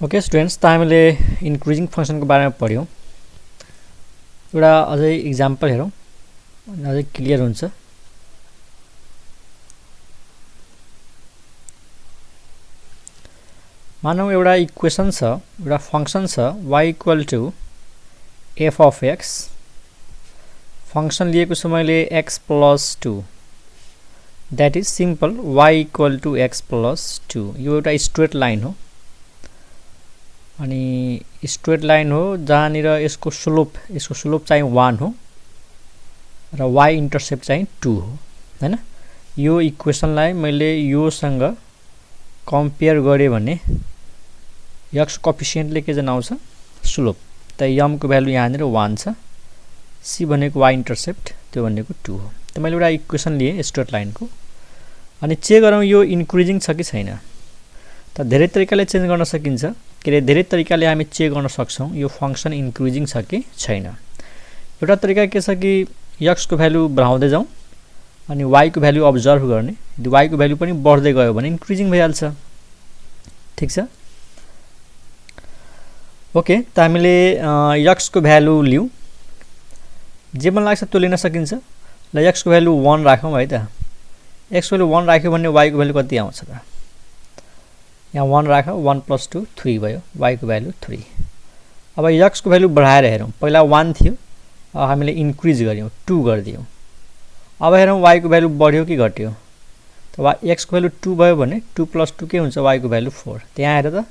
Okay students, त हामीले increasing फंक्सनको बारेमा पढ्यौं। एउटा अझै एक्जाम्पल हेरौं, अझै क्लियर हुन्छ। मानौ एउटा इक्वेसन छ, एउटा फंक्सन छ y = f of x। Function लिएको छु मैले x + 2, that is simple y = x + 2। यो एउटा स्ट्रेट लाइन हो अनि स्ट्रेट लाइन हो जहाँनिर यसको स्लोप चाहिँ 1 हो र y इन्टरसेप्ट चाहिँ 2 हो, हैन। यो इक्वेसनलाई मैले योसँग कम्पेयर गरे भने x कोएफिसिएन्टले के जनाउँछ, स्लोप। त m को भ्यालु यहाँनिर 1 छ, c भनेको y इन्टरसेप्ट त्यो भनेको 2 हो। त मैले एउटा इक्वेसन लिए स्ट्रेट लाइनको, अनि चेक गरौँ यो इन्क्रिजिङ छ कि छैन। त धेरै तरिकाले चेन्ज गर्न सकिन्छ, के धेरै तरिकाले हामी चेक गर्न सक्छौं यो फंक्सन इन्क्रिजिङ छ कि छैन। एउटा तरिका के छ कि x को भ्यालु बढाउँदै जाउँ अनि y को भ्यालु अब्जर्भ गर्ने। यदि y को भ्यालु पनि बढ्दै गयो भने इन्क्रिजिङ भइहाल्छ, ठीक छ। ओके, त हामीले x को भ्यालु लियौं, जे मन लाग्छ त्यो लिन सकिन्छ। ल x को भ्यालु 1 राखौं है त। x को भ्यालु 1 राख्यो भने y को भ्यालु कति आउँछ त? यहाँ 1 राखौं, 1 + 2 3 भयो, y को भ्यालु 3। अब x को भ्यालु बढाएर हेरौं, पहिला 1 थियो, हामीले इन्क्रिज गर्यौं, 2 गर्दियौं। अब हेरौं y को भ्यालु बढ्यो कि घट्यो। त x को भ्यालु 2 भयो भने 2 + 2 के हुन्छ, y को भ्यालु 4। त्यहाँ हेर त,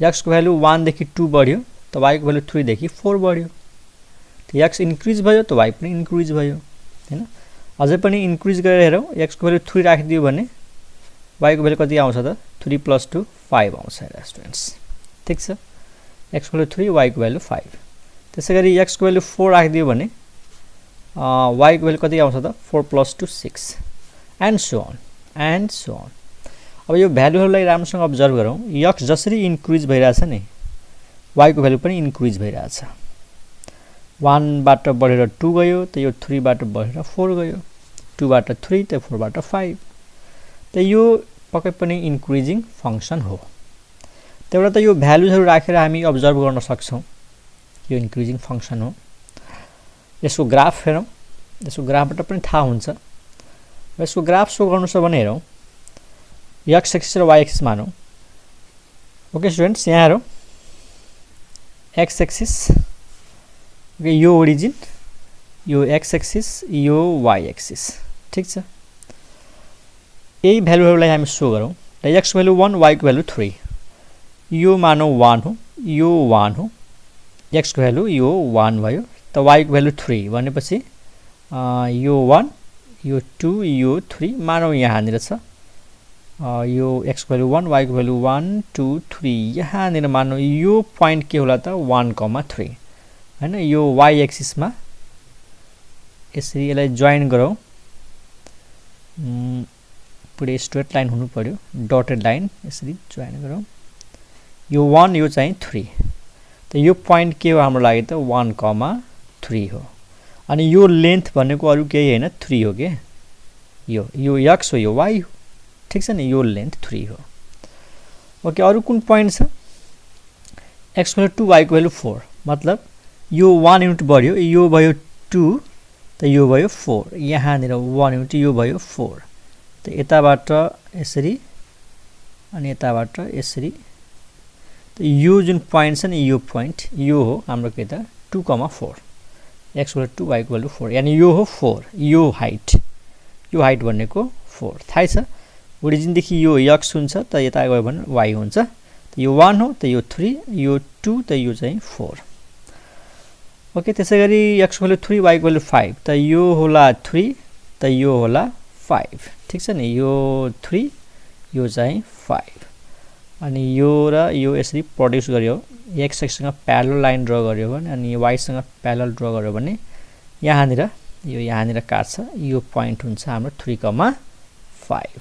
x को भ्यालु 1 देखि 2 बढ्यो त y को भ्यालु 3 देखि 4 बढ्यो। त x इन्क्रिज भयो त y पनि इन्क्रिज भयो, हैन। अझै पनि इन्क्रिज गरेर हेरौं, x को भ्यालु 3 राखिदियो भने y को भ्यालु कति आउँछ त? 3 + 2 5 आउँछ हेर स्टुडेन्ट्स, ठीक छ। x को भ्यालु 3, y को भ्यालु 5। त्यसैगरी x को भ्यालु 4 राखिदियो भने y को भ्यालु कति आउँछ त? 4 + 2 6 एन्ड सो अन। अब यो भ्यालुहरुलाई राम्रोसँग अब्जर्भ गरौं। x जसरी इन्क्रिज भइराछ नि, y को भ्यालु पनि इन्क्रिज भइराछ। 1 बाट बढेर 2 गयो, त यो 3 बाट बढेर 4 गयो, 2 बाट 3 त 4 बाट 5। त यो पक्कै पनि इन्क्रिजिङ फंक्सन हो। त एउटा त यो भ्यालुहरु राखेर हामी अब्जर्भ गर्न सक्छौं यो इन्क्रिजिङ फंक्सन हो। यसको ग्राफ हेरौं, यसको ग्राफबाट पनि थाहा हुन्छ। यसको ग्राफ सो गर्नु छ भने हेरौं, x एक्सिस र y एक्सिस मानौं। ओके स्टुडेन्ट्स, यहाँ हेरौं, x एक्सिस यो ओरिजिन, यो x एक्सिस, यो y एक्सिस, ठीक छ। यही भ्यालुहरुलाई हामी सो गरौं। त x को भ्यालु 1, y को भ्यालु 3। यो मानौ 1 हो, यो 1 हो, x को भ्यालु यो 1 भयो, त y को भ्यालु 3 भनेपछि यो 1, यो 2, यो 3 मानौ यहाँनिर छ। यो x को भ्यालु 1, y को भ्यालु 1 2 3, यहाँनिर मानौ यो पोइन्ट के होला त? 1,3, हैन। यो y एक्सिसमा यसरी यसलाई जोइन गरौं, पुरै स्ट्रेट लाइन हुनु पर्यो, डटेड लाइन यसरी जोइन गरौं। यो 1, यो चाहिँ 3, त यो पोइन्ट के हो हाम्रो लागि त? 1,3 हो। अनि यो लेन्थ भनेको अरु केही हैन, 3 हो के। यो x हो, यो y हो, ठीक छ नि। यो लेन्थ 3 हो। ओके, अरु कुन पोइन्ट छ? x को भ्यालु 2, y को भ्यालु 4, मतलब यो 1 युनिट बढ्यो, यो भयो 2 त यो भयो 4, यहाँनिर 1 युनिट यो भयो 4। त यताबाट यसरी अनि यताबाट यसरी, त यो जुन पोइन्ट छ नि, यो पोइन्ट यो हो हाम्रो के त? 2,4। x को भ्यालु 2, y को भ्यालु 4, यानी यो हो 4। यो हाइट भनेको 4 थाहै छ। ओरिजिन देखि यो x हुन्छ त यता गयो भने y हुन्छ। त यो 1 हो, त यो 3, यो 2, त यो चाहिँ 4। ओके, त्यसैगरी x को भ्यालु 3, y को भ्यालु 5, त यो होला 3, त यो होला 5, ठीक छ नि। यो 3, यो चाहिँ 5। अनि यो र यो यसरी प्रोड्युस गर्यो, x एक्सिससँग प्यारलल लाइन ड्रा गर्यो भने अनि y सँग प्यारलल ड्रा गर्यो भने यहाँनिर काट्छ, यो पोइन्ट हुन्छ हाम्रो 3,5,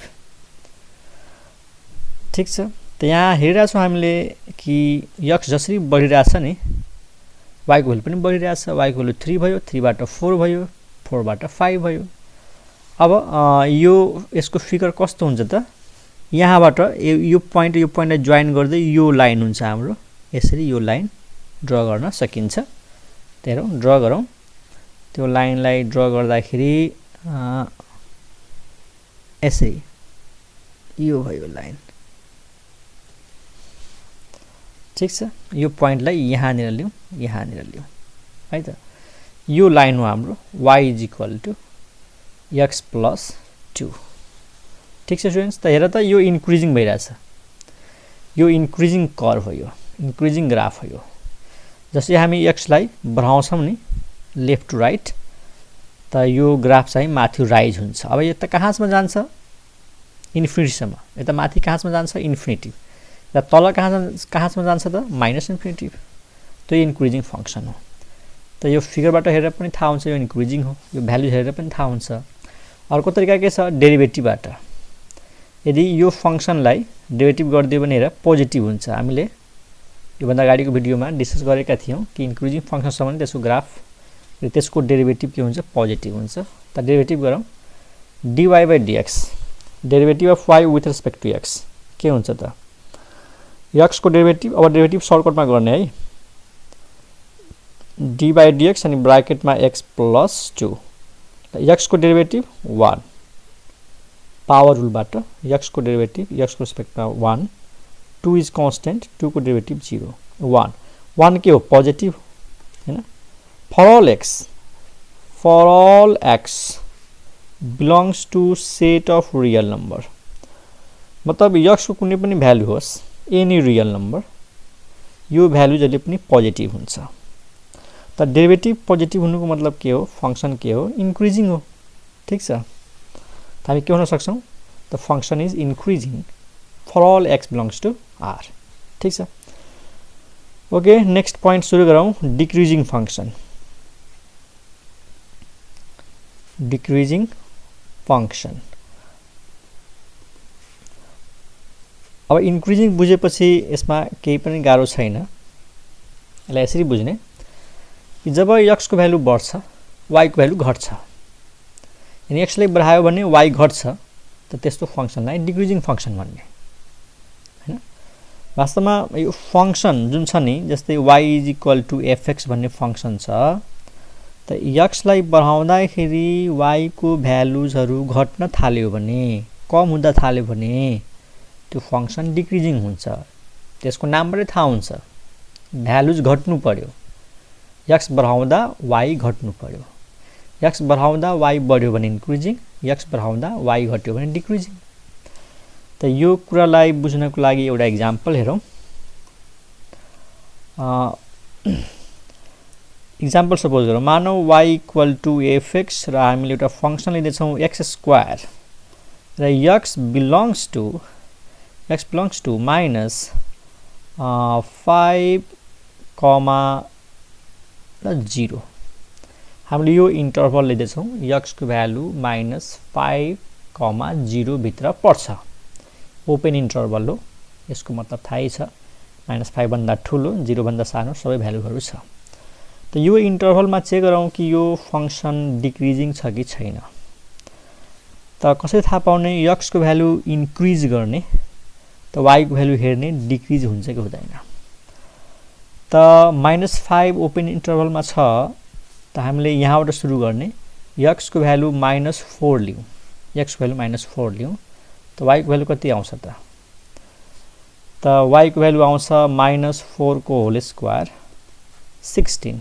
ठीक छ। त यहाँ हेरिरा छौं हामीले कि x जसरी बढिरहेछ नि, y को भ्यालु पनि बढिरहेछ। y को भ्यालु 3 भयो, 3 बाट 4 भयो, 4 बाट 5 भयो। अब यो यसको फिगर कस्तो हुन्छ त? यहाँबाट यो पोइन्टलाई जोइन गर्दै यो लाइन हुन्छ हाम्रो। यसरी यो लाइन ड्र गर्न सकिन्छ। हेरौँ, ड्र गरौँ। त्यो लाइनलाई ड्र गर्दाखेरि यसरी यो भयो लाइन। ठीक छ, यो पोइन्टलाई यहाँनिर ल्याउँ, यहाँनिर ल्याउँ है त। यो लाइन हो हाम्रो y = x + 2। ठीक छ स्टुडेन्ट्स, त हेर त यो इन्क्रिजिङ भइरहेछ। यो इन्क्रिजिङ कर्भ हो, यो इन्क्रिजिङ ग्राफ हो। यो जसरी हामी x लाई बढाउँछौँ नि लेफ्ट टु राइट, त यो ग्राफ चाहिँ माथि राइज हुन्छ। अब यता कहाँसम्म जान्छ? इन्फिनिटीसम्म। यता माथि कहाँसम्म जान्छ? इन्फिनिटी। र तल कहाँसम्म जान्छ त? -इन्फिनिटी। त्यो इन्क्रिजिङ फङ्सन हो। त यो फिगरबाट हेरेर पनि थाहा हुन्छ यो इन्क्रिजिङ हो, यो भ्यालु हेरेर पनि थाहा हुन्छ। अर्को तरिका के छ? डेरिभेटिभबाट। यदि यो फङ्सनलाई डेरिभेटिभ गरिदियो भने हेर पोजिटिभ हुन्छ। हामीले योभन्दा अगाडिको भिडियोमा डिस्कस गरेका थियौँ कि इन्क्रिजिङ फङ्सनसम्म पनि त्यसको ग्राफ र त्यसको डेरिभेटिभ के हुन्छ? पोजिटिभ हुन्छ। त डेरिभेटिभ गरौँ। dy/dx, derivative of y with respect to x के हुन्छ त? x को डेरिभेटिभ, अब डेरिभेटिभ सर्टकटमा गर्ने है। dy/dx अनि ब्राकेटमा x + 2। x को डेरिभेटिभ 1, पावर रुलबाट x को डेरिभेटिभ x को रेस्पेक्टमा 1, 2 इज कन्स्टेन्ट, 2 को डेरिभेटिभ 0, 1 1 के हो? पोजिटिभ हैन। For all x belongs to set of real number. मतलब x को कुनै पनि भ्यालु होस्, एनी रियल नम्बर, यो भ्यालु जहिले पनि पोजिटिभ हुन्छ। त डेरिभेटिभ पोजिटिभ हुनुको मतलब के हो? फंक्शन के हो? इन्क्रिजिङ हो। ठीक छ, त हामी के भन्न सक्छौँ? The function is increasing for all x belongs to r। ठीक छ, ओके। नेक्स्ट पोइन्ट सुरु गरौँ। Decreasing function. Decreasing function. अब इन्क्रिजिङ बुझेपछि यसमा केही पनि गाह्रो छैन। यसलाई यसरी बुझ्ने कि जब x को भ्यालु बढ्छ y को भ्यालु घट्छ। यदि x लाई बढायो भने y घट्छ, त त्यस्तो फंक्सनलाई डिक्रिजिङ फंक्सन भन्ने हैन। वास्तवमा यो फंक्सन जुन छ नि, जस्तै y = fx भन्ने फंक्सन छ, त x लाई बढाउँदाखेरि y को भ्यालुजहरु घट्न थाल्यो भने, कम हुँदा थाल्यो भने त्यो फंक्सन डिक्रिजिङ हुन्छ। त्यसको नामबाटै थाहा हुन्छ, भ्यालुज घट्नु पर्यो। x बढाउँदा y घट्नु पर्यो। x बढाउँदा y बढ्यो भने इन्क्रिजिङ, x बढाउँदा y घट्यो भने डिक्रिजिङ। त यो कुरालाई बुझ्नको लागि एउटा एक्जाम्पल हेरौँ। एक्जाम्पल सपोज गरौँ। मानौ y = fx र हामीले एउटा फंक्सन लिँदैछौँ x² र x बिलोंग्स टु -5, 0। हामीले यो इन्टरभल लिँदैछौँ, x को भ्यालु -5, 0 भित्र पर्छ। ओपन इन्टरभल हो, यसको मतलब थाहै छ। -5 भन्दा ठुलो, 0 भन्दा सानो सबै भ्यालुहरु छ। त यो इन्टरभलमा चेक गरौँ कि यो फंक्सन डिक्रिजिङ छ कि छैन। त कसरी थाहा पाउने? x को भ्यालु इन्क्रिज गर्ने, त y को भ्यालु हेर्ने डिक्रिज हुन्छ कि हुँदैन। त -5 ओपन इन्टरभलमा छ, त हामीले यहाँबाट सुरु गर्ने। x को भ्यालु -4 लियौं, x को भ्यालु -4 लियौं, त y को भ्यालु कति आउँछ त? त y को भ्यालु आउँछ -4 को होल स्क्वायर 16।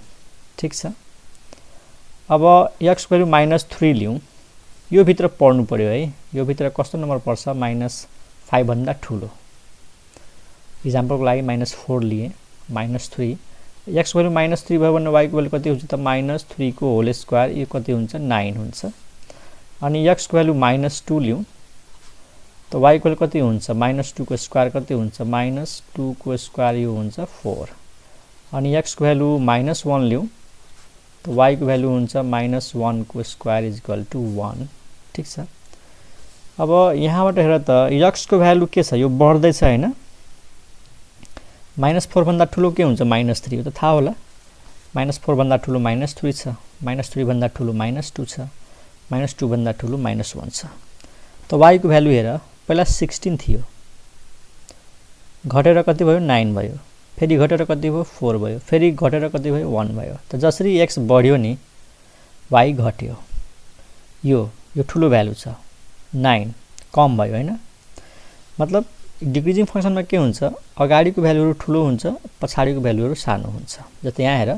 ठीक छ, अब x को भ्यालु -3 लियौं, यो भित्र पर्नु पर्यो है। यो भित्र कस्तो नम्बर पर्छ? -5 भन्दा ठुलो। इक्जाम्पलको लागि -4 लिए, -3, x को भ्यालु -3 भयो भने y को भ्यालु कति हुन्छ त? -3 को होल स्क्वायर, यो कति हुन्छ? 9 हुन्छ। अनि x को भ्यालु -2 लियौं, त y को भ्यालु कति हुन्छ? -2 को स्क्वायर कति हुन्छ? -2 को स्क्वायर यो हुन्छ 4। अनि x को भ्यालु -1 लियौं, त y को भ्यालु हुन्छ -1 को स्क्वायर = 1। ठीक छ, अब यहाँबाट हेर त x को भ्यालु के छ? यो बढ्दै छ हैन। -4 भन्दा ठुलो के हुन्छ? -3, यो त थाहा होला। -4 भन्दा ठुलो -3 छ, -3 भन्दा ठुलो -2 छ, -2 भन्दा ठुलो -1 छ। त y को भ्यालु हेर पहिला 16 थियो, घटेर कति भयो 9 भयो, फेरि घटेर कति भयो 4 भयो, फेरि घटेर कति भयो 1 भयो। त जसरी x बढ्यो नि y घट्यो। यो ठुलो भ्यालु छ 9 कम भयो हैन। मतलब डिक्रिजिङ फंक्सनमा के हुन्छ, अगाडिको भ्यालुहरु ठुलो हुन्छ, पछाडीको भ्यालुहरु सानो हुन्छ। जस्तै यहाँ हेर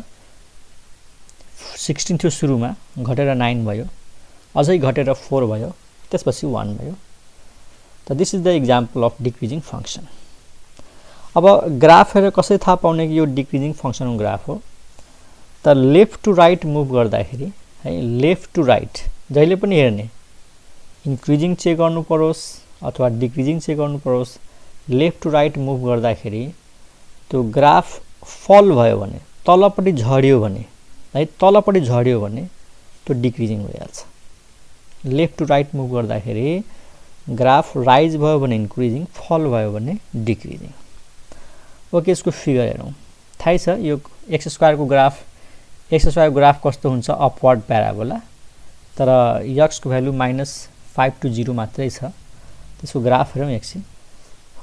16 थियो सुरुमा, घटेर 9 भयो, अझै घटेर 4 भयो, त्यसपछि 1 भयो। त this is the example of decreasing function. अब ग्राफ हेरेर कसरी थाहा पाउने कि यो डिक्रिजिङ फंक्सनको ग्राफ हो? त लेफ्ट टु राइट मुभ गर्दाखेरि है, लेफ्ट टु राइट जहिले पनि हेर्ने, इन्क्रिजिङ चेक गर्नु परोस् अथवा डिक्रिजिङ चेक गर्नु परोस्, लेफ्ट टु राइट मुभ गर्दाखेरि त्यो ग्राफ फल भयो भने, तलपट्टि झर्यो भने है, तलपट्टि झर्यो भने त्यो डिक्रिजिङ भइहाल्छ। लेफ्ट टु राइट मुभ गर्दाखेरि ग्राफ राइज भयो भने इन्क्रिजिङ, फल भयो भने डिक्रिजिङ। ओके, यसको फिगर हेरौँ। थाहै छ यो एक्स स्क्वायर को ग्राफ कस्तो हुन्छ, अपवर्ड प्याराबोला। तर x को भ्यालु -5 to 0 मात्रै छ। त्यसको ग्राफ हेरौँ एकछिन।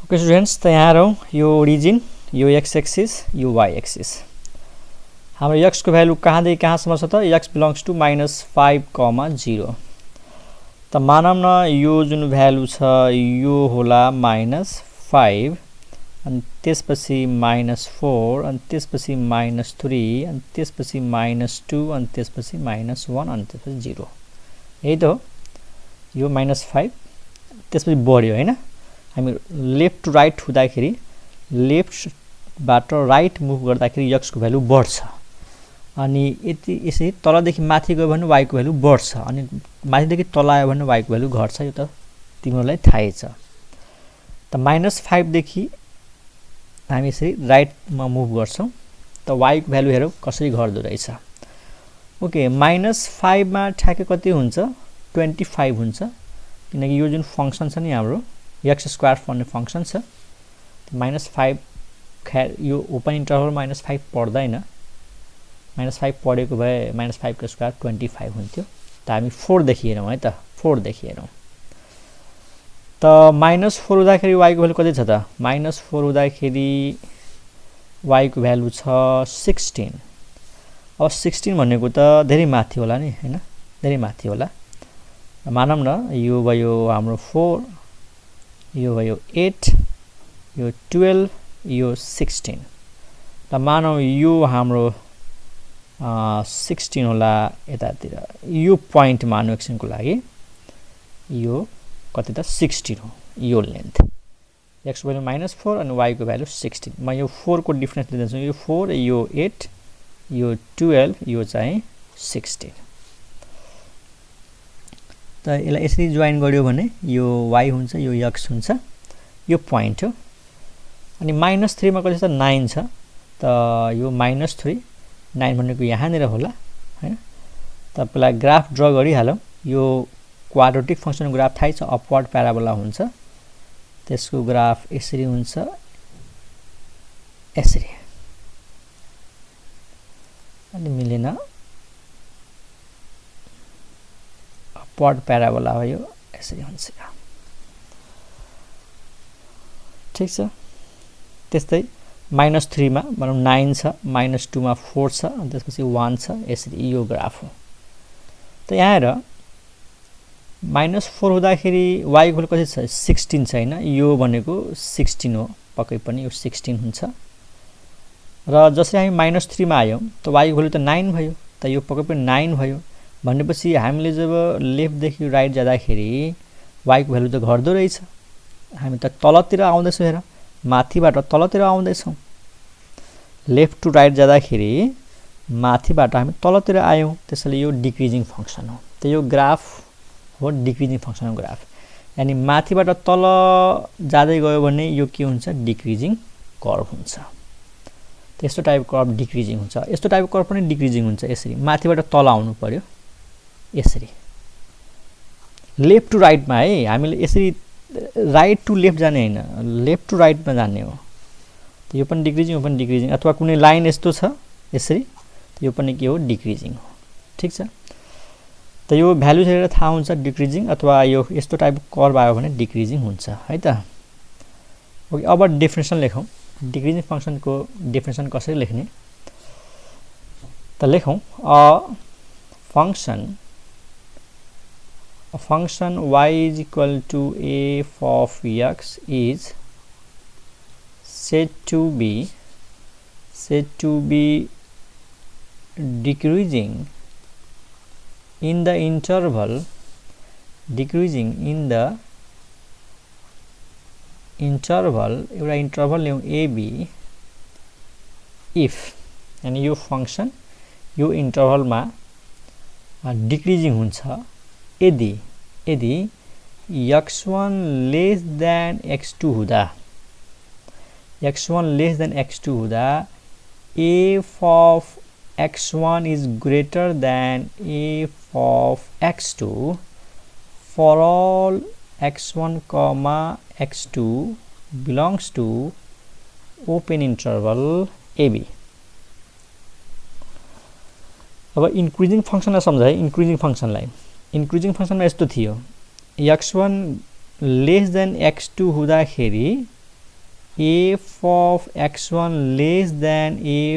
ओके स्टुडेन्ट्स, त यहाँ हेरौँ यो ओरिजिन, यो x एक्सिस, यो y एक्सिस। हाम्रो x को भ्यालु कहाँदेखि कहाँसम्म छ त? x belongs to -5, 0। त मानौँ न यो जुन भ्यालु छ यो होला -5, अनि त्यसपछि -4, अनि त्यसपछि -3, अनि त्यसपछि -2, अनि त्यसपछि -1, अनि त्यसपछि 0। यही त हो, यो -5 त्यसपछि बढ्यो हैन। हामी लेफ्ट टु राइट हुँदाखेरि, लेफ्टबाट राइट मुभ गर्दाखेरि x को भ्यालु बढ्छ, अनि यति यसरी तलदेखि माथि गयो भने y को भ्यालु बढ्छ, अनि माथिदेखि तल आयो भने y को भ्यालु घट्छ। यो त तिमीहरूलाई थाहै छ। त -5 देखि हामी यसरी राइटमा मुभ गर्छौं, त y को भ्यालु हेरौँ कसरी घट्दो रहेछ। ओके, -5 मा ठ्याक्कै कति हुन्छ? 25 हुन्छ, किनकि यो जुन फंक्सन छ नि हाम्रो x स्क्वायर भन्ने फंक्सन छ। -5 खैर यो ओपन इन्टरभल -5 पढ्दैन, -5 पढेको भए -5 को स्क्वायर 25 हुन्थ्यो। त हामी 4 देखि हेरौँ है त, 4 देखि हेरौँ। त -4 हुँदाखेरि y को भ्यालु कति छ त? -4 हुँदाखेरि y को भ्यालु छ 16। अब 16 भनेको त धेरै माथि होला नि हैन, धेरै माथि होला। मानौँ न यो भयो हाम्रो 4, यो भयो 8, यो 12, यो 16। त मानौँ यो हाम्रो 16 होला यतातिर, यो पोइन्ट मानौँ एकछिनको लागि, यो कति त 16 हो यो लेन्थ। x को भ्यालु -4 अनि y को भ्यालु 16। म यो 4 को डिफरेन्स लिँदैछु, यो 4, यो 8, यो 12, यो चाहिँ 16। त यसलाई यसरी जोइन गर्यो भने यो y हुन्छ, यो x हुन्छ, यो पोइन्ट हो। अनि -3 मा कति छ? 9 छ। त यो -3, 9 भनेको यहाँनिर होला हैन। त पहिला ग्राफ ड्रा गरिहालौँ। यो क्वाड्रेटिक फंक्सनको ग्राफ थाहै छ, अपवर्ड प्याराबोला हुन्छ। त्यसको ग्राफ यसरी हुन्छ, यसरी। अनि मिलेन, अपवर्ड प्याराबोला हो यो, यसरी हुन्छ। ठीक छ। त्यस्तै -3 मा भनौँ 9 छ, -2 मा 4 छ, अनि त्यसपछि 1 छ, यसरी यो ग्राफ हो। त यहाँ हेर -4 हुँदाखेरि y को भ्यालु कति छ? 16 छ हैन। यो भनेको 16 हो, पक्कै पनि यो 16 हुन्छ। र जसरी हामी -3 मा आयौं त y को भ्यालु त 9 भयो, त यो पक्कै पनि 9 भयो। भनेपछि हामीले जब लेफ्ट देखि राइट जाँदाखेरि y को भ्यालु त घट्दो रहेछ। हामी त तलतिर आउँदैछौँ, हेर माथिबाट तलतिर आउँदैछौँ। लेफ्ट टु राइट जाँदाखेरि माथिबाट हामी तलतिर आयौं, त्यसैले यो डिक्रिजिङ फंक्सन हो। त यो ग्राफ हो डिक्रिजिङ फंक्सनको ग्राफ। यानी माथिबाट तल जाँदै गयो भने यो के हुन्छ? डिक्रिजिङ कर्भ हुन्छ। त्यस्तो टाइपको कर्भ डिक्रिजिङ हुन्छ। यस्तो टाइपको कर्भ पनि डिक्रिजिङ हुन्छ। यसरी माथिबाट तल आउनु पर्यो, यसरी लेफ्ट टु राइटमा है। हामीले यसरी राइट टु लेफ्ट जाने हैन, लेफ्ट टु राइटमा जाने हो। त यो पनि डिक्रिजिङ, यो पनि डिक्रिजिङ। अथवा कुनै लाइन यस्तो छ यसरी, त यो पनि के हो? डिक्रिजिङ हो। ठीक छ। त यो भ्यालु हेरेर थाहा हुन्छ डिक्रिजिङ अथवा यो यस्तो टाइपको कर्भ आयो भने डिक्रिजिङ हुन्छ है त। ओके, अब डेफिनेसन लेखौँ। डिक्रिजिङ फंक्शनको डेफिनेसन कसरी लेख्ने त लेखौँ। A function y is equal to f of x is said to be decreasing in the interval एउटा इन्टरभल ल्याउँ ab if यानी यो फंक्शन यो इन्टरभलमा डिक्रिजिङ हुन्छ यदि x1 लेस देन x2 हुँदा f of x1 is greater than f of x2 for all x1 comma x2 belongs to open interval ab। अब increasing फंक्शनलाई सम्झाए। इन्क्रिजिङ फंक्शनमा यस्तो थियो x1 लेस देन x2 हुँदाखेरि f of x1 less than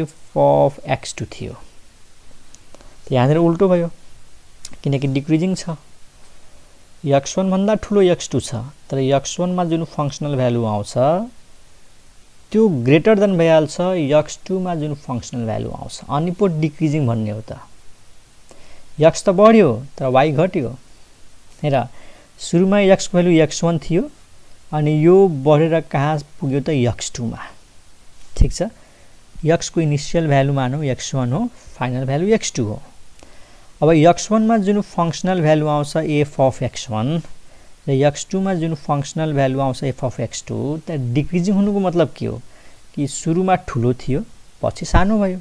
f of x2 थियो। यहाँनिर उल्टो भयो किनकि डिक्रिजिङ छ। x1 भन्दा ठुलो x2 छ तर x1 मा जुन फंक्शनल भ्यालु आउँछ त्यो ग्रेटर देन भइहाल्छ x2 मा जुन फंक्शनल भ्यालु आउँछ अनि पो डिक्रिजिङ भन्ने हो त। x त बढ्यो तर y घट्यो। हेर सुरुमा x को भ्यालु x1 थियो अनि यो बढेर कहाँ पुग्यो त x2 मा। ठीक छ, x को इनिशियल भ्यालु मानौ x1 हो, फाइनल भ्यालु x2 हो। अब x1 मा जुन फंक्शनल भ्यालु आउँछ f of x1 र x2 मा जुन फंक्शनल भ्यालु आउँछ f of x2 त डिक्रिजिङ हुनुको मतलब के हो कि सुरुमा ठुलो थियो पछि सानो भयो।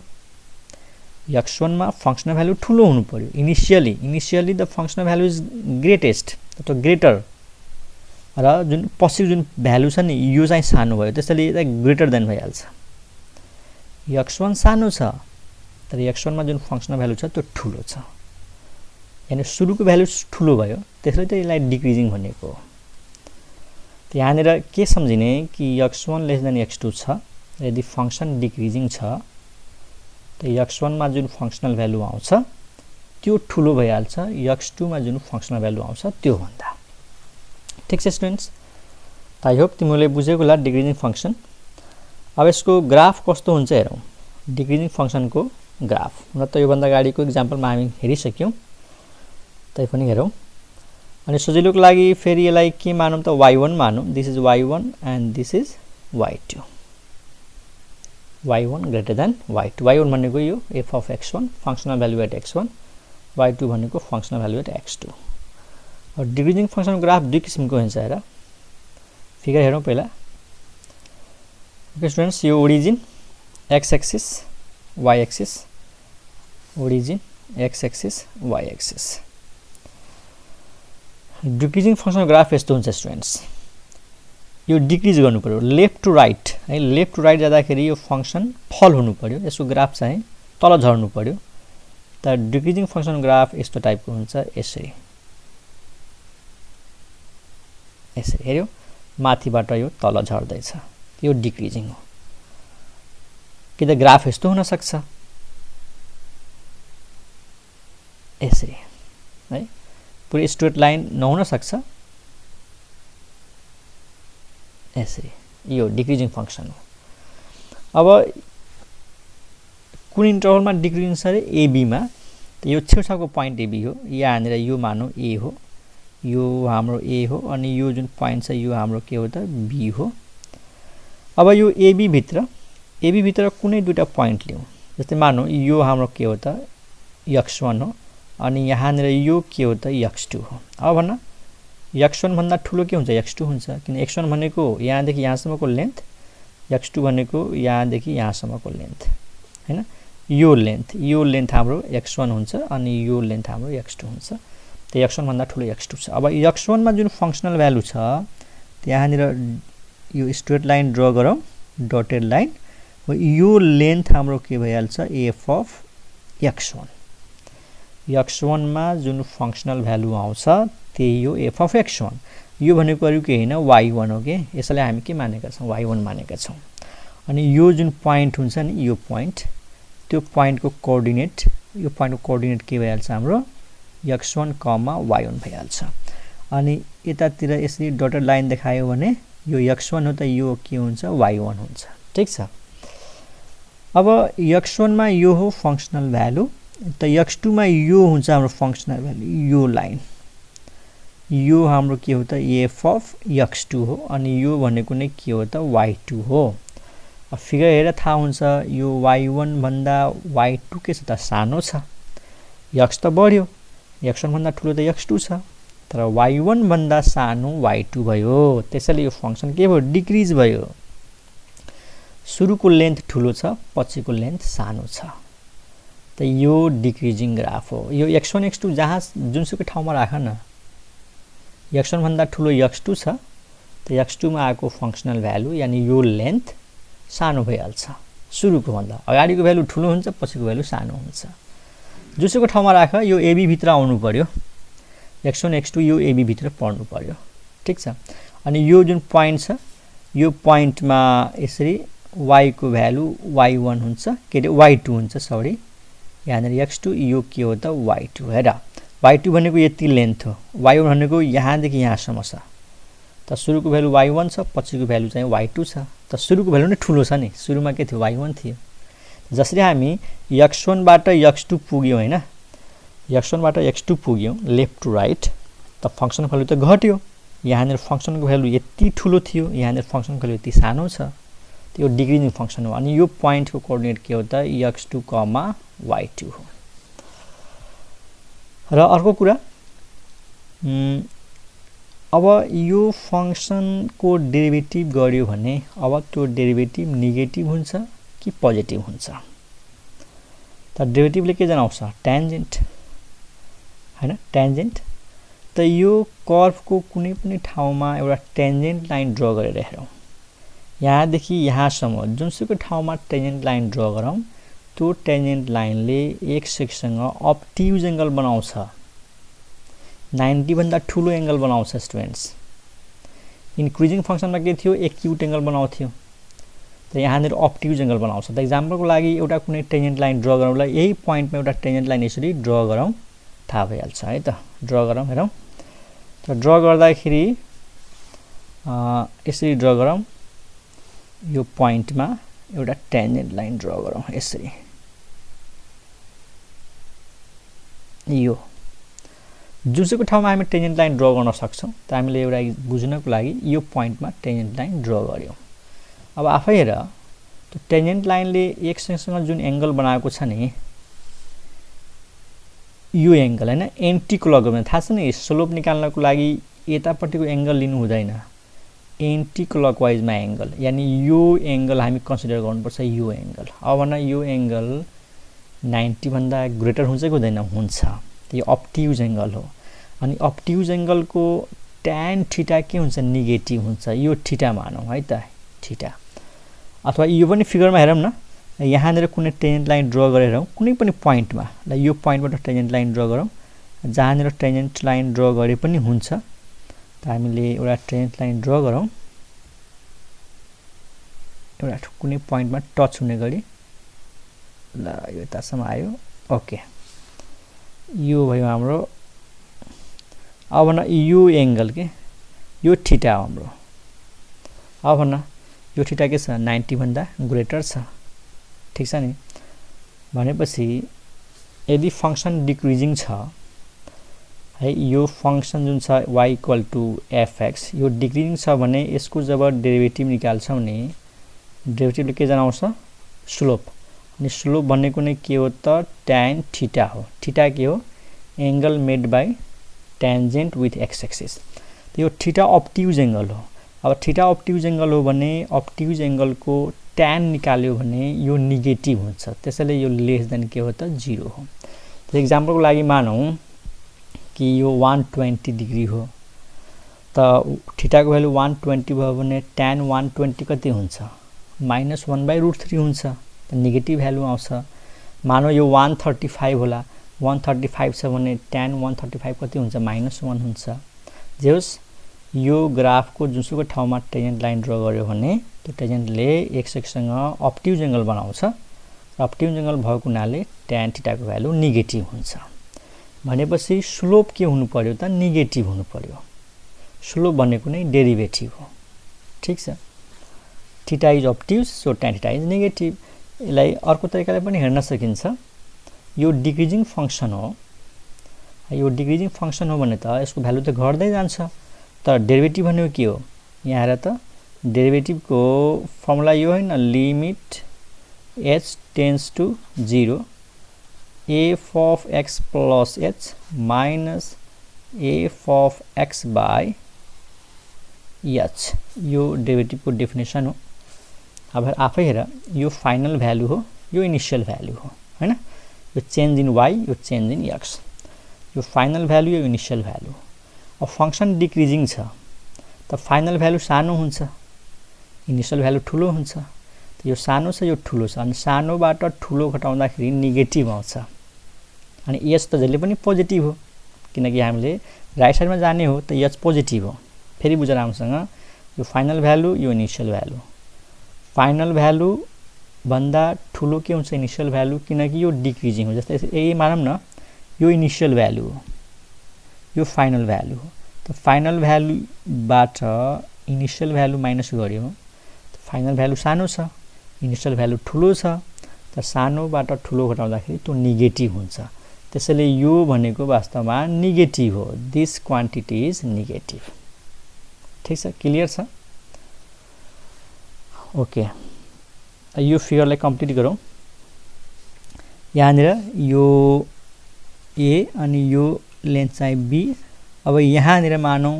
x1 मा फंक्शनल भ्यालु ठुलो हुनु पर्यो initially the functional value is greatest अथवा ग्रेटर र जुन पछि जुन भ्यालु छ नि यो चाहिँ सानो भयो त्यसैले यो ग्रेटर देन भइहाल्छ। x1 सानो छ तर x1 मा जुन फंक्शनल भ्यालु छ त्यो ठुलो छ यानी सुरुको भ्यालु ठुलो भयो त्यसैले त यसलाई डिक्रिजिङ भनेको हो। त यहाँनिर के सम्झिने कि x1 लेस देन x2 छ यदि फंक्शन डिक्रिजिङ छ त x1 मा जुन फंक्शनल भ्यालु आउँछ त्यो ठुलो भइहाल्छ x2 मा जुन फंक्शनल भ्यालु आउँछ त्यो भन्दा। ठीक छ स्टुडेन्ट्स, आई होप तिमीले बुझेको होला डिक्रिजिङ फंक्शन। अब यसको ग्राफ कस्तो हुन्छ हेरौँ। डिक्रिजिङ फंक्शनको ग्राफ हुन त यो भन्दा अगाडिको एक्जाम्पलमा हामी हेरिसक्यौं तैपनि हेरौँ। अनि सजिलोको लागि फेरि यसलाई के मानौँ त y1 मानौँ। This is y1 and this is y2। y1 greater than y2। y1 भनेको यो f of x1 functional value at x1, y2 भनेको फंक्शनल भ्यालु एट x2। और डिक्रिजिङ फंक्शन ग्राफ दुई किसिमको हुन्छ। हेर फिगर हेरौँ पहिला। ओके स्टुडेन्ट्स, यो origin x axis y axis, origin x axis y axis. Decreasing function graph यस्तो हुन्छ स्टुडेन्ट्स। यो डिक्रिज गर्नु पर्यो लेफ्ट टु राइट है। लेफ्ट टु राइट जाँदाखेरि यो फंक्शन फल हुनु पर्यो, यसको ग्राफ चाहिँ तल झर्नु पर्यो। त डिक्रिजिङ फंक्शन ग्राफ यस्तो टाइपको हुन्छ। यसरी हेर्यो माथिबाट यो तल झर्दैछ यो डिक्रिजिङ हो। कि त ग्राफ यस्तो हुन सक्छ यसरी है, पुरै स्ट्रेट लाइन नहुन सक्छ यसरी। यो डिक्रिजिङ फंक्शन हो। अब कुन इन्टरभलमा डिक्रिजिङ छ रे AB मा, त यो छेउछाउको पोइन्ट AB हो। यहाँनिर यो मानौ A हो, यो हाम्रो A हो अनि यो जुन पोइन्ट छ यो हाम्रो के हो त B हो। अब यो AB भित्र कुनै दुईटा पोइन्ट लियौं। जस्तै मानौ यो हाम्रो के हो त x1 हो अनि यहाँनिर यो के हो त x2 हो। अब भन्न x1 भन्दा ठुलो के हुन्छ x2 हुन्छ किन x1 भनेको यहाँदेखि यहाँसम्मको लेन्थ, x2 भनेको यहाँदेखि यहाँसम्मको लेन्थ हैन। यो लेन्थ हाम्रो x1 हुन्छ अनि यो लेन्थ हाम्रो x2 हुन्छ। त x1 भन्दा ठुलो x2 छ। अब x1 मा जुन फंक्शनल भ्यालु छ त्यहाँनिर यो स्ट्रेट लाइन ड्रा गरौँ, डटेड लाइन। यो लेन्थ हाम्रो के भइहाल्छ f of x1। x1 मा जुन फंक्शनल भ्यालु आउँछ त्यही हो f of x1 यो भनेको अरु केही हैन y1 हो के यसलाई हामी के मानेका छौं y1 मानेका छौं अनि यो जुन प्वाइन्ट हुन्छ नि यो प्वाइन्ट त्यो प्वाइन्टको कोअर्डिनेट यो प्वाइन्टको कोअर्डिनेट के भइहाल्छ हाम्रो x1, y1 भइहाल्छ अनि यतातिर यसरी डटेड लाइन देखायो भने यो x1 हो त यो के हुन्छ y1 हुन्छ ठीक छ अब x1 मा यो हो फंक्शनल भ्यालु त x2 मा यो हुन्छ हाम्रो फंक्शनल भ्यालु यो लाइन यो हाम्रो के हो त f of x2 हो अनि यो भनेको नै के हो त y2 हो अब फिगर हेरेर थाहा हुन्छ यो y1 भन्दा y2 के छ त सानो छ x त बढ्यो x1 भन्दा ठूलो त x2 छ तर y1 भन्दा सानो y2 भयो त्यसैले यो फंक्सन के भयो डिक्रिज भयो सुरुको लेन्थ ठूलो छ पछिको लेन्थ सानो छ त यो डिक्रिजिङ ग्राफ हो यो x1 x2 जहाँ जुनसुकै ठाउँमा राख न x1 भन्दा ठूलो x2 छ त x2 मा आएको फंक्शनल भ्यालु यानी यो लेन्थ सानो भइहाल्छ सुरुको भन्दा अगाडिको भ्यालु ठूलो हुन्छ पछिको भ्यालु सानो हुन्छ जुनसुकै ठाउँमा राख यो ab भित्र आउनु पर्यो x1 x2 यो ab भित्र पर्नु पर्यो ठीक छ अनि यो जुन प्वाइन्ट छ यो प्वाइन्टमा यसरी y को भ्यालु y1 हुन्छ के रे y2 हुन्छ सरी यहाँनेर x2 यो के हो त y2 हेर y2 भनेको यति लेन्थ हो y1 भनेको यहाँ देखि यहाँसम्म छ त सुरुको भ्यालु y1 छ पछिको भ्यालु चाहिँ y2 छ त सुरुको भ्यालु नै ठूलो छ नि सुरुमा के थियो y1 थियो जसरी हामी x1 बाट x2 पुग्यौ हैन x1 बाट x2 पुग्यौ लेफ्ट टु राइट त फंक्सन भ्यालु त घट्यो यहाँनेर फंक्सनको भ्यालु यति ठूलो थियो यहाँनेर फंक्सनको भ्यालु यति सानो छ त्यो डिक्रिजिङ फंक्सन हो अनि यो प्वाइन्टको कोअर्डिनेट के हो त x2, y2 हो र अर्को कुरा अब यो फंक्सनको डेरिभेटिभ गर्यो भने अब त्यो डेरिभेटिभ नेगेटिभ हुन्छ कि पोजिटिभ हुन्छ त डेरिभेटिभले के जनाउँछ ट्यान्जेन्ट हैन ट्यान्जेन्ट त यो कर्वको कुनै पनि ठाउँमा एउटा ट्यान्जेन्ट लाइन ड्रा गरेर हेरौं यहाँ देखि यहाँसम्म जुनसुकै ठाउँमा ट्यान्जेन्ट लाइन ड्रा गरौं त्यो ट्यान्जेन्ट लाइनले एक्स एक्ससँग अब्ट्युज एंगल बनाउँछ 90 भन्दा ठूलो एंगल बनाउँछ स्टुडेन्ट्स इन्क्रिजिङ फंक्सनमा के थियो एक्युट एंगल बनाउँथ्यो त यहाँनेर अब्ट्युज एंगल बनाउँछ त एक्जाम्पलको लागि एउटा कुनै ट्यान्जेन्ट लाइन ड्रा गरौँला यही प्वाइन्टमा एउटा ट्यान्जेन्ट लाइन यसरी ड्रा गरौँ थाहा भइहाल्छ है त ड्रा गरौँ हेरौँ त ड्रा गर्दाखेरि यसरी ड्रा गरौँ यो प्वाइन्टमा एउटा ट्यान्जेन्ट लाइन ड्रा गरौँ यसरी यो जुनसुकै ठाउँमा हामी ट्यान्जेन्ट लाइन ड्रा गर्न सक्छौं त हामीले एउटा बुझ्नको लागि यो प्वाइन्टमा ट्यान्जेन्ट लाइन ड्रा गर्यौं अब आफै हेर त्यो ट्यान्जेन्ट लाइनले एक्ससँग जुन एंगल बनाएको छ नि यो एंगल हैन एन्टी क्लकवाइज थाहा छ नि स्लोप निकाल्नको लागि यतापट्टिको एंगल लिनु हुँदैन एन्टी क्लकवाइजमा एंगल यानी यो एंगल हामी कन्सिडर गर्नुपर्छ यो एंगल अब न यो एंगल 90 भन्दा ग्रेटर हुन्छ कि हुँदैन हुन्छ त्यो अब्ट्युज एंगल हो अनि अब्ट्युज एंगलको tan थीटा के हुन्छ नेगेटिभ हुन्छ यो थीटा मानौं है त थीटा अथवा यो पनि फिगरमा हेरौं न यहाँनेर कुनै ट्यान्जेन्ट लाइन ड्रा गरेर हेरौं कुनै पनि प्वाइन्टमा ल यो प्वाइन्टबाट ट्यान्जेन्ट लाइन ड्रा गरौं जहाँनेर ट्यान्जेन्ट लाइन ड्रा गरे पनि हुन्छ त हामीले एउटा ट्यान्जेन्ट लाइन ड्रा गरौं एउटा कुनै प्वाइन्टमा टच हुने गरी ल यो यतासम्म आयो ओके यो भयो हाम्रो अब न यो एंगल के यो थीटा हाम्रो अब न यो थीटा के छ 90 भन्दा ग्रेटर छ ठीक छ नि भनेपछि यदि फंक्सन डिक्रिजिङ छ है यो फंक्सन जुन छ y = fx यो डिक्रिजिङ छ भने यसको जब डेरिभेटिभ निकाल्छौं नि डेरिभेटिभले के जनाउँछ स्लोप अनि स्लोप भनेको नै के हो त tan थीटा हो थीटा के हो angle made by tangent with x axis यो थीटा अब्ट्युज एंगल हो अब थीटा अब्ट्युज एंगल हो भने अब्ट्युज एंगलको tan निकाल्यो भने यो नेगेटिभ हुन्छ त्यसैले यो लेस देन के हो त 0 हो त एक्जाम्पलको लागि मानौं कि यो 120 डिग्री हो त थीटाको भ्यालु 120 भयो भने tan 120 कति हुन्छ -1/√3 हुन्छ त नेगेटिभ भ्यालु आउँछ मानौ यो 135 होला 135 छ भने tan 135 कति हुन्छ -1 हुन्छ। जे होस् यो ग्राफको जुनसुकै ठाउँमा टेन्जेन्ट लाइन ड्रा गर्यो भने त्यो टेन्जेन्टले x एक्ससँग अब्ट्युज एंगल बनाउँछ र अब्ट्युज एंगल भएको हुनाले tan थीटा को भ्यालु नेगेटिभ हुन्छ। भनेपछि स्लोप के हुनु पर्यो त नेगेटिभ हुनु पर्यो। स्लोप भनेको नै डेरिभेटिभ हो। ठीक छ, theta is obtuse so tan theta is negative. यसलाई अर्को तरिकाले पनि हेर्न सकिन्छ, यो डिक्रिजिङ फंक्सन हो। यो डिक्रिजिङ फंक्सन हो भने त यसको भ्यालु त घट्दै जान्छ, तर डेरिभेटिभ भनेको के हो? यहाँ हेर त, डेरिभेटिभ को फर्मुला यो हैन, limit h tends to 0 f of x plus h minus f of x by h, यो डेरिभेटिभ को डेफिनेसन हो। अब आफै हेर, यो फाइनल भ्यालु हो, यो इनिशियल भ्यालु हो हैन। यो चेन्ज इन y, यो चेन्ज इन x, यो फाइनल भ्यालु, यो इनिशियल भ्यालु। अब फंक्सन डिक्रिजिङ छ त फाइनल भ्यालु सानो हुन्छ, इनिशियल भ्यालु ठुलो हुन्छ। त यो सानो छ, यो ठुलो छ, अनि सानोबाट ठुलो घटाउँदाखेरि नेगेटिभ आउँछ। अनि h त जहिले पनि पोजिटिभ हो, किनकि हामीले राइट साइडमा जाने हो, त h पोजिटिभ हो। फेरि बुझ राम्रोसँग, यो फाइनल भ्यालु, यो इनिशियल भ्यालु। फाइनल भ्यालु भन्दा ठुलो के हुन्छ इनिशियल भ्यालु, किनकि यो डिक्रिजिङ हो। जस्तै यही मानौँ न, यो इनिशियल भ्यालु हो, यो फाइनल भ्यालु हो। त फाइनल भ्यालुबाट इनिशियल भ्यालु माइनस गर्यो त फाइनल भ्यालु सानो छ, इनिशियल भ्यालु ठुलो छ, त सानोबाट ठुलो घटाउँदाखेरि त्यो नेगेटिभ हुन्छ। त्यसैले यो भनेको वास्तवमा नेगेटिभ हो। This quantity is negative. ठीक छ, क्लियर छ? ओके, यो फिगरलाई कम्प्लिट गरौँ। यहाँनिर यो ए अनि यो लेन्थ चाहिँ बी। अब यहाँनिर मानौँ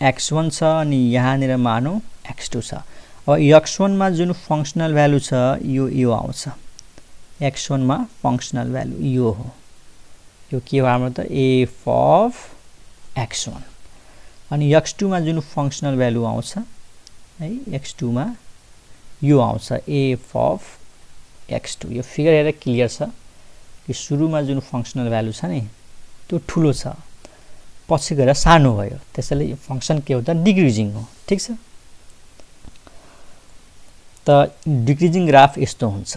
x1 छ अनि यहाँनिर मानौँ x2 छ। अब x1 मा जुन फंक्सनल भ्यालु छ यो आउँछ। x1 मा फंक्सनल भ्यालु यो हो। यो के हो हाम्रो त f of x1। अनि x2 मा जुन फंक्सनल भ्यालु आउँछ है, x2 मा यो आउँछ f of x2। यो फिगर हेरेर क्लियर छ कि सुरुमा जुन फंक्सनल भ्यालु छ नि त्यो ठुलो छ, पछि गएर सानो भयो। त्यसैले यो फंक्सन के हो त डिक्रिजिङ हो। ठीक छ, त डिक्रिजिङ ग्राफ यस्तो हुन्छ।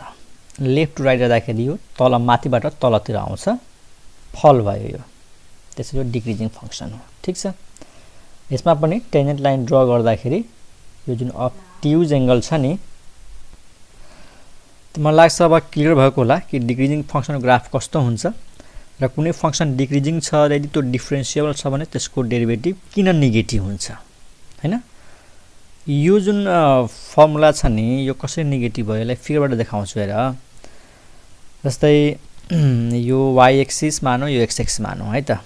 लेफ्ट टु राइट जाँदाखेरि यो तल माथिबाट तलतिर आउँछ, फल भयो यो, त्यसैले यो डिक्रिजिङ फंक्सन हो। ठीक छ, यसमा पनि टेन्जेन्ट लाइन ड्रा गर्दाखेरि यो जुन अब्ट्युज एंगल छ नि, मलाई लाग्छ अब क्लियर भएको होला कि डिक्रिजिङ फंक्सनको ग्राफ कस्तो हुन्छ र कुनै फंक्सन डिक्रिजिङ छ र यदि त्यो डिफरेन्शिएबल छ भने त्यसको डेरिभेटिभ किन नेगेटिभ हुन्छ हैन। यो जुन फर्मुला छ नि यो कसरी नेगेटिभ भयो यसलाई फिगरबाट देखाउँछु हेर। जस्तै यो y एक्सिस मानौ, यो x एक्सिस मानौ है त,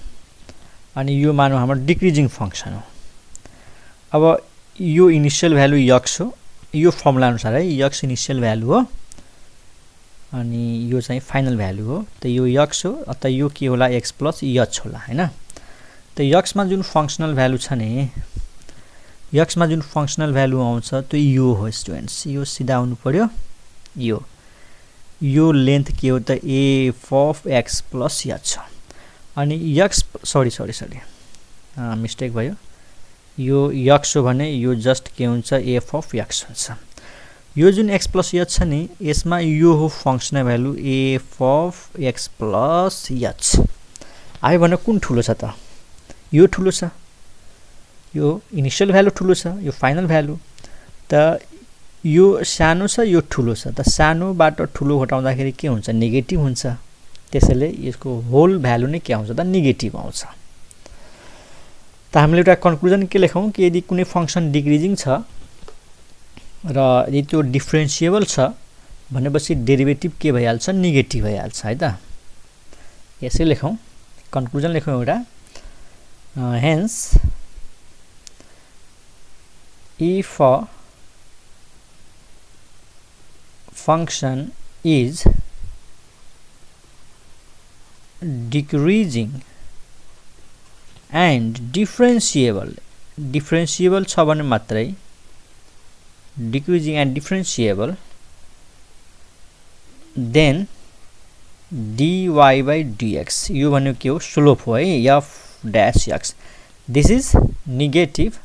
अनि यो मानौ हाम्रो डिक्रिजिङ फंक्सन हो। अब यो इनिशियल भ्यालु x हो, यो फर्मुला अनुसार है, x इनिशियल भ्यालु हो अनि यो चाहिँ फाइनल भ्यालु हो। त यो x हो, अत यो के होला x प्लस h होला हैन। त x मा जुन फंक्सनल भ्यालु छ नि, x मा जुन फंक्सनल भ्यालु आउँछ त्यो यो हो स्टुडेन्ट्स। यो सिधा हुनु पर्यो। यो लेन्थ के हो त f of x plus h। अनि x सरी मिस्टेक भयो। यो x हो भने यो जस्ट के हुन्छ f of x हुन्छ। यो जुन x प्लस h छ नि यसमा यो हो functional value f of x plus h। आयो भने कुन ठुलो छ त? यो ठुलो छ, यो इनिशियल भ्यालु ठुलो छ, यो फाइनल भ्यालु। त यो सानो छ, यो ठुलो छ, त सानोबाट ठुलो घटाउँदाखेरि के हुन्छ नेगेटिभ हुन्छ। त्यसैले यसको होल भ्यालु नै के आउँछ त नेगेटिभ आउँछ। त हामीले एउटा कन्क्लुजन के लेखौं कि यदि कुनै फंक्सन डिक्रिजिङ छ र यदि त्यो डिफरेन्शिएबल छ भनेपछि डेरिभेटिभ के भइहाल्छ नेगेटिभ भइहाल्छ है त। यसै लेखौं, कन्क्लुजन लेखौं एउटा। Hence if a function is decreasing and differentiable छ भने मात्रै, decreasing and differentiable then dy by dx यो भनेको के हो स्लोप हो है f dash x this is negative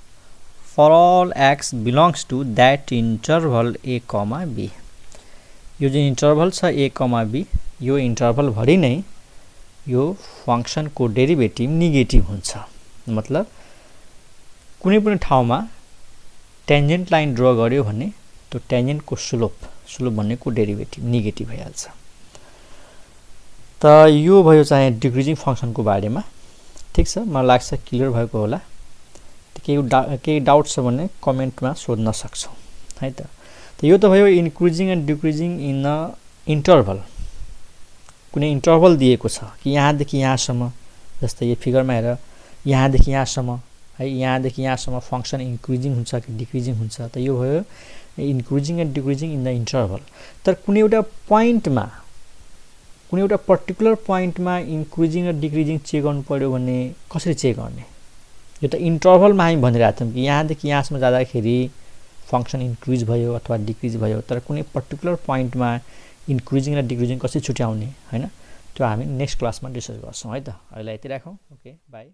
for all x belongs to that interval a comma b यो जुन इन्टरभल छ a comma b यो इन्टरभल भरि नै यो फंक्शन को डेरिभेटिभ नेगेटिभ हुन्छ मतलब कुनै पनि ठाउँमा टेन्जेन्ट लाइन ड्रा गर्यो भने त्यो टेन्जेन्ट को स्लोप भनेको डेरिभेटिभ नेगेटिभ भइहाल्छ त यो भयो चाहिँ डिक्रिजिङ फंक्शन को बारेमा ठीक छ मलाई लाग्छ क्लियर भएको होला केही डाउट छ भने कमेन्टमा सोध्न सक्छौ है त यो त भयो increasing and decreasing in a interval कुनै इन्टरभल दिएको छ कि यहाँ देखि यहाँसम्म जस्तै यो फिगरमा हेर यहाँ देखि यहाँसम्म है यहाँ देखि यहाँसम्म फंक्शन इन्क्रिजिङ हुन्छ कि डिक्रिजिङ हुन्छ त यो भयो increasing and decreasing in the interval तर कुनै एउटा पोइन्टमा कुनै एउटा पर्टिकुलर पोइन्टमा इन्क्रिजिङ र डिक्रिजिङ चेक गर्नु पर्यो भने कसरी चेक गर्ने यो त इन्टरभलमा हामी भनिरहेका थियौं कि यहाँ देखि यहाँसम्म जाँदाखेरि फंक्शन इन्क्रिज भयो अथवा डिक्रिज भयो तर कुनै पर्टिकुलर पोइन्टमा इन्क्रिजिङ र डिक्रिजिङ कसरी छुट्याउने हैन त्यो हामी नेक्स्ट क्लासमा डिस्कस गर्छौं है त अहिले यति राखौं ओके बाइ